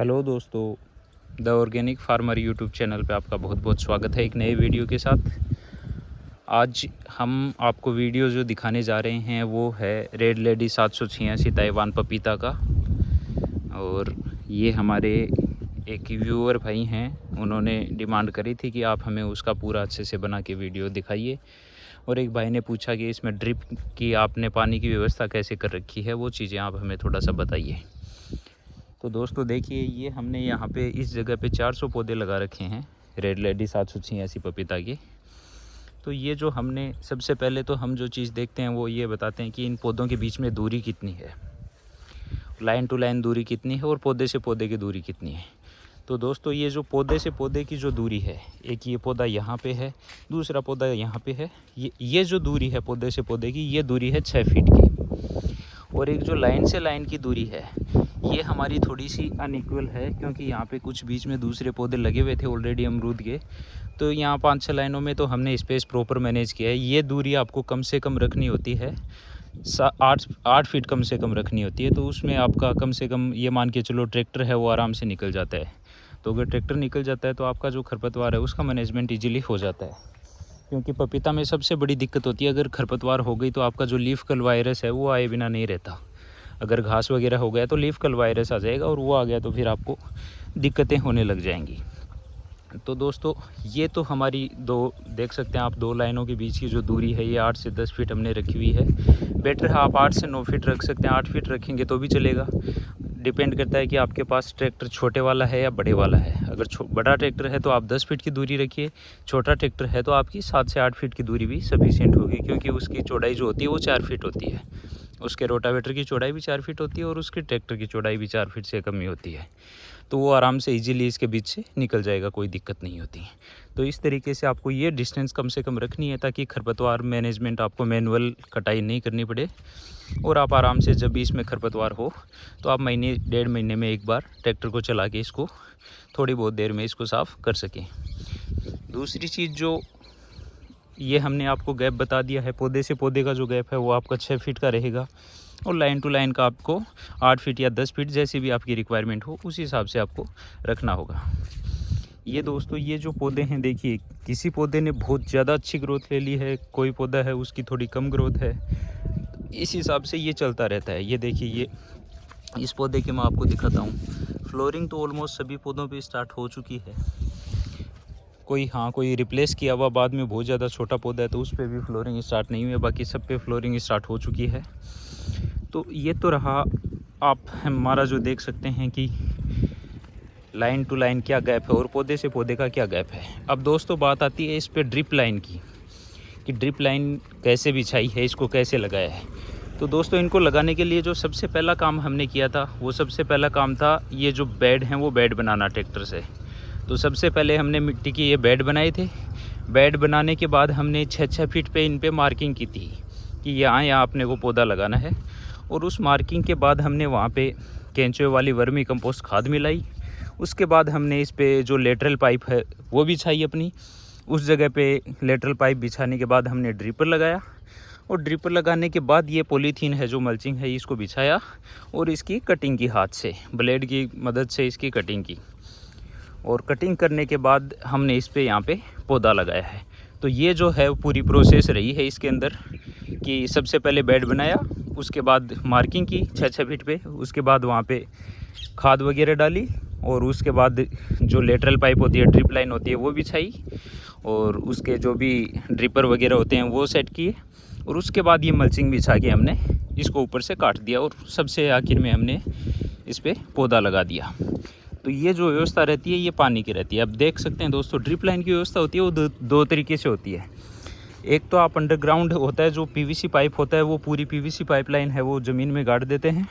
Hello दोस्तों, the organic farmer YouTube channel पे आपका बहुत बहुत स्वागत है एक नए वीडियो के साथ। आज हम आपको वीडियो जो दिखाने जा रहे हैं वो है रेड लेडी 786 ताइवान पपीता का। और ये हमारे एक व्यूअर भाई हैं, उन्होंने डिमांड करी थी कि आप हमें उसका पूरा अच्छे से बना के वीडियो दिखाइए। और एक भाई ने पूछा कि इसमें ड्रिप की आपने पानी की व्यवस्था कैसे कर रखी है, वो चीज़ें आप हमें थोड़ा सा बताइए। तो दोस्तों देखिए, ये हमने यहाँ पे इस जगह पे 400 पौधे लगा रखे हैं रेड लेडी 786 पपीता के। तो ये जो हमने सबसे पहले तो हम जो चीज़ देखते हैं वो ये बताते हैं कि इन पौधों के बीच में दूरी कितनी है, लाइन टू लाइन दूरी कितनी है और पौधे से पौधे की दूरी कितनी है। तो दोस्तों ये जो पौधे से पौधे की जो दूरी है, एक ये पौधा यहाँ पे है, दूसरा पौधा यहाँ पे है, ये जो दूरी है पौधे से पौधे की, ये दूरी है 6 फीट की। और एक जो लाइन से लाइन की दूरी है, ये हमारी थोड़ी सी अनइक्वल है, क्योंकि यहाँ पे कुछ बीच में दूसरे पौधे लगे हुए थे ऑलरेडी अमरूद के। तो यहाँ 5-6 लाइनों में तो हमने स्पेस प्रॉपर मैनेज किया है। ये दूरी आपको कम से कम रखनी होती है, 8 फीट कम से कम रखनी होती है। तो उसमें आपका कम से कम ये मान के चलो ट्रैक्टर है वो आराम से निकल जाता है। तो अगर ट्रैक्टर निकल जाता है तो आपका जो खरपतवार है उसका मैनेजमेंट ईजिली हो जाता है। क्योंकि पपीता में सबसे बड़ी दिक्कत होती है, अगर खरपतवार हो गई तो आपका जो लीफ कल वायरस है वो आए बिना नहीं रहता। अगर घास वगैरह हो गया तो लीफ कल वायरस आ जाएगा, और वो आ गया तो फिर आपको दिक्कतें होने लग जाएंगी। तो दोस्तों ये तो हमारी देख सकते हैं आप 2 लाइनों के बीच की जो दूरी है ये 8 से 10 फीट हमने रखी हुई है। बेटर है आप 8 से 9 फीट रख सकते हैं, 8 फीट रखेंगे तो भी चलेगा। डिपेंड करता है कि आपके पास ट्रैक्टर छोटे वाला है या बड़े वाला है। अगर बड़ा ट्रैक्टर है तो आप 10 फीट की दूरी रखिए, छोटा ट्रैक्टर है तो आपकी 7 से 8 फीट की दूरी भी सफिशिएंट होगी, क्योंकि उसकी चौड़ाई जो होती है वो 4 फीट होती है। उसके रोटावेटर की चौड़ाई भी 4 फीट होती है और उसके ट्रैक्टर की चौड़ाई भी 4 फीट से कम ही होती है। तो वो आराम से इजीली इसके बीच से निकल जाएगा, कोई दिक्कत नहीं होती। तो इस तरीके से आपको ये डिस्टेंस कम से कम रखनी है, ताकि खरपतवार मैनेजमेंट आपको मैनुअल कटाई नहीं करनी पड़े, और आप आराम से जब भी इसमें खरपतवार हो तो आप महीने 1.5 महीने में एक बार ट्रैक्टर को चला के इसको थोड़ी बहुत देर में इसको साफ़ कर सकें। दूसरी चीज़ जो ये हमने आपको गैप बता दिया है, पौधे से पौधे का जो गैप है वो आपका 6 फीट का रहेगा, और लाइन टू लाइन का आपको 8 फीट या 10 फीट जैसी भी आपकी रिक्वायरमेंट हो उस हिसाब से आपको रखना होगा। ये दोस्तों ये जो पौधे हैं, देखिए किसी पौधे ने बहुत ज़्यादा अच्छी ग्रोथ ले ली है, कोई पौधा है उसकी थोड़ी कम ग्रोथ है, इस हिसाब से ये चलता रहता है। ये देखिए, ये इस पौधे की मैं आपको दिखाता हूँ। फ्लोरिंग तो ऑलमोस्ट सभी पौधों पे स्टार्ट हो चुकी है। कोई रिप्लेस किया हुआ बाद में बहुत ज़्यादा छोटा पौधा है तो उस पर भी फ्लोरिंग स्टार्ट नहीं हुई है, बाकी सब पे फ्लोरिंग स्टार्ट हो चुकी है। तो ये तो रहा, आप हमारा जो देख सकते हैं कि लाइन टू लाइन क्या गैप है और पौधे से पौधे का क्या गैप है। अब दोस्तों बात आती है इस पर ड्रिप लाइन की, कि ड्रिप लाइन कैसे बिछाई है, इसको कैसे लगाया है। तो दोस्तों इनको लगाने के लिए जो सबसे पहला काम हमने किया था, वो सबसे पहला काम था ये जो बेड हैं वो बेड बनाना ट्रैक्टर से। तो सबसे पहले हमने मिट्टी की ये बेड बनाए थे। बेड बनाने के बाद हमने 6-6 फीट पे इन पे मार्किंग की थी कि यहाँ अपने को पौधा लगाना है। और उस मार्किंग के बाद हमने वहाँ पे केंचुए वाली वर्मी कंपोस्ट खाद मिलाई। उसके बाद हमने इस पे जो लेटरल पाइप है वो बिछाई अपनी। उस जगह पे लेटरल पाइप बिछाने के बाद हमने ड्रिपर लगाया, और ड्रिपर लगाने के बाद ये पॉलीथीन है जो मल्चिंग है इसको बिछाया, और इसकी कटिंग की हाथ से ब्लेड की मदद से इसकी कटिंग की। और कटिंग करने के बाद हमने इस पे यहाँ पे पौधा लगाया है। तो ये जो है पूरी प्रोसेस रही है इसके अंदर, कि सबसे पहले बेड बनाया, उसके बाद मार्किंग की 6-6 फीट पे, उसके बाद वहाँ पे खाद वगैरह डाली, और उसके बाद जो लेटरल पाइप होती है, ड्रिप लाइन होती है वो बिछाई, और उसके जो भी ड्रिपर वगैरह होते हैं वो सेट किए, और उसके बाद ये मल्चिंग बिछा के हमने इसको ऊपर से काट दिया, और सबसे आखिर में हमने इस पर पौधा लगा दिया। तो ये जो व्यवस्था रहती है ये पानी की रहती है। अब देख सकते हैं दोस्तों, ड्रिप लाइन की व्यवस्था होती है वो दो तरीके से होती है। एक तो आप अंडरग्राउंड होता है जो पीवीसी पाइप होता है, वो पूरी पीवीसी पाइपलाइन है वो ज़मीन में गाड़ देते हैं,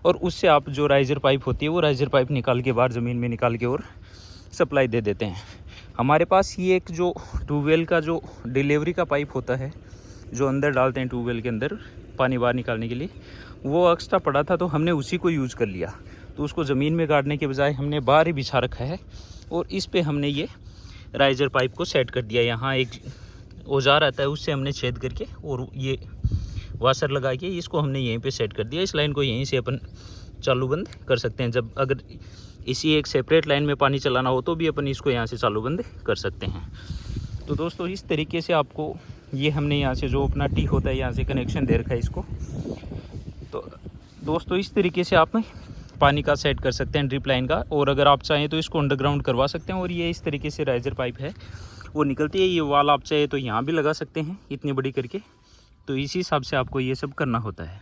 और उससे आप जो राइजर पाइप होती है वो राइजर पाइप निकाल के बाहर ज़मीन में निकाल के और सप्लाई दे देते हैं। हमारे पास ये एक जो ट्यूबवेल का जो डिलीवरी का पाइप होता है, जो अंदर डालते हैं ट्यूबवेल के अंदर पानी बाहर निकालने के लिए, वो एक्स्ट्रा पड़ा था तो हमने उसी को यूज़ कर लिया। तो उसको ज़मीन में गाड़ने के बजाय हमने बाहर ही बिछा रखा है, और इस पे हमने ये राइजर पाइप को सेट कर दिया। यहाँ एक औजार आता है उससे हमने छेद करके और ये वाशर लगा के इसको हमने यहीं पे सेट कर दिया। इस लाइन को यहीं से अपन चालू बंद कर सकते हैं। जब अगर इसी एक सेपरेट लाइन में पानी चलाना हो तो भी अपन इसको यहाँ से चालू बंद कर सकते हैं। तो दोस्तों इस तरीके से आपको ये हमने यहाँ से जो अपना टी होता है यहाँ से कनेक्शन दे रखा है इसको। तो दोस्तों इस तरीके से आप पानी का सेट कर सकते हैं ड्रिप लाइन का, और अगर आप चाहें तो इसको अंडरग्राउंड करवा सकते हैं। और ये इस तरीके से राइजर पाइप है वो निकलती है, ये वाल आप चाहे तो यहाँ भी लगा सकते हैं इतनी बड़ी करके। तो इसी हिसाब से आपको ये सब करना होता है।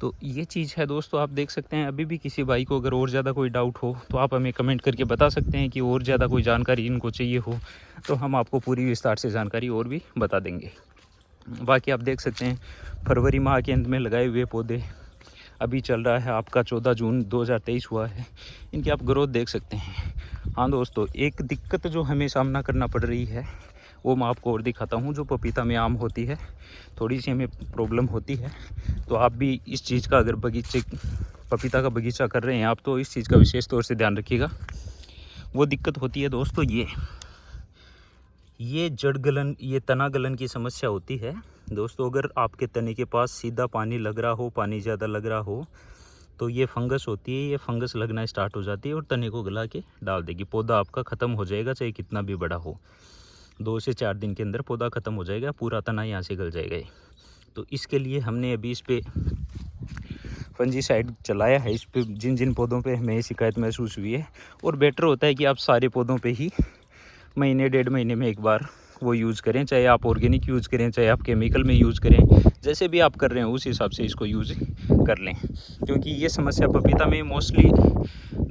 तो ये चीज़ है दोस्तों, आप देख सकते हैं। अभी भी किसी भाई को अगर और ज़्यादा कोई डाउट हो तो आप हमें कमेंट करके बता सकते हैं कि और ज़्यादा कोई जानकारी इनको चाहिए हो तो हम आपको पूरी विस्तार से जानकारी और भी बता देंगे। बाकी आप देख सकते हैं फरवरी माह के अंत में लगाए हुए पौधे, अभी चल रहा है आपका 14 जून 2023 हुआ है, इनकी आप ग्रोथ देख सकते हैं। हाँ दोस्तों, एक दिक्कत जो हमें सामना करना पड़ रही है वो मैं आपको और दिखाता हूँ। जो पपीता में आम होती है, थोड़ी सी हमें प्रॉब्लम होती है। तो आप भी इस चीज़ का, अगर पपीता का बगीचा कर रहे हैं आप, तो इस चीज़ का विशेष तौर से ध्यान रखिएगा। वो दिक्कत होती है दोस्तों ये जड़ गलन, ये तना गलन की समस्या होती है दोस्तों। अगर आपके तने के पास सीधा पानी लग रहा हो, पानी ज़्यादा लग रहा हो, तो ये फंगस होती है। ये फंगस लगना स्टार्ट हो जाती है और तने को गला के डाल देगी। पौधा आपका ख़त्म हो जाएगा, चाहे कितना भी बड़ा हो। 2 से 4 दिन के अंदर पौधा ख़त्म हो जाएगा, पूरा तना यहाँ से गल जाएगा। तो इसके लिए हमने अभी इस पर फंजीसाइड चलाया है। इस पर जिन जिन पौधों पे हमें शिकायत महसूस हुई है, और बेटर होता है कि आप सारे पौधों पे ही महीने 1.5 महीने में एक बार वो यूज़ करें। चाहे आप ऑर्गेनिक यूज़ करें, चाहे आप केमिकल में यूज़ करें, जैसे भी आप कर रहे हैं उस हिसाब से इसको यूज़ कर लें। क्योंकि ये समस्या पपीता में मोस्टली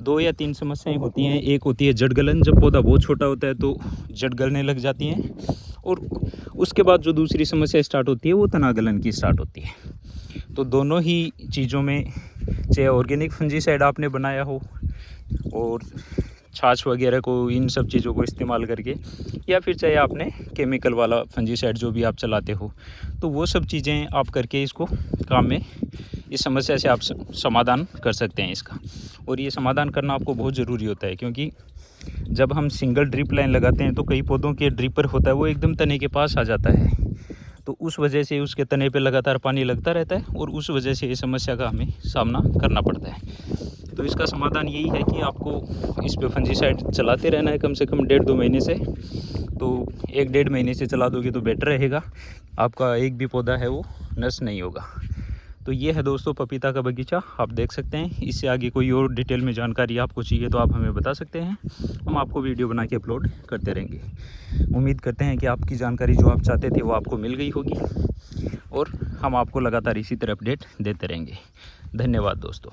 2 या 3 समस्याएं होती हैं। एक होती है जड़ गलन, जब पौधा बहुत छोटा होता है तो जड़ गलने लग जाती हैं। और उसके बाद जो दूसरी समस्या स्टार्ट होती है वो तना गलन की स्टार्ट होती है। तो दोनों ही चीज़ों में, चाहे ऑर्गेनिक फंजीसाइड आपने बनाया हो और छाछ वगैरह को, इन सब चीज़ों को इस्तेमाल करके, या फिर चाहे आपने केमिकल वाला फंजीसाइड जो भी आप चलाते हो, तो वो सब चीज़ें आप करके इसको काम में, इस समस्या से आप समाधान कर सकते हैं इसका। और ये समाधान करना आपको बहुत ज़रूरी होता है, क्योंकि जब हम सिंगल ड्रिप लाइन लगाते हैं तो कई पौधों के ड्रिपर होता है वो एकदम तने के पास आ जाता है। तो उस वजह से उसके तने पे लगातार पानी लगता रहता है और उस वजह से ये समस्या का हमें सामना करना पड़ता है। तो इसका समाधान यही है कि आपको इस पे फंजीसाइड चलाते रहना है कम से कम 1.5-2 महीने से। तो 1-1.5 महीने से चला दोगे तो बेटर रहेगा, आपका एक भी पौधा है वो नष्ट नहीं होगा। तो ये है दोस्तों पपीता का बगीचा, आप देख सकते हैं। इससे आगे कोई और डिटेल में जानकारी आपको चाहिए तो आप हमें बता सकते हैं, हम आपको वीडियो बना के अपलोड करते रहेंगे। उम्मीद करते हैं कि आपकी जानकारी जो आप चाहते थे वो आपको मिल गई होगी, और हम आपको लगातार इसी तरह अपडेट देते रहेंगे। धन्यवाद दोस्तों।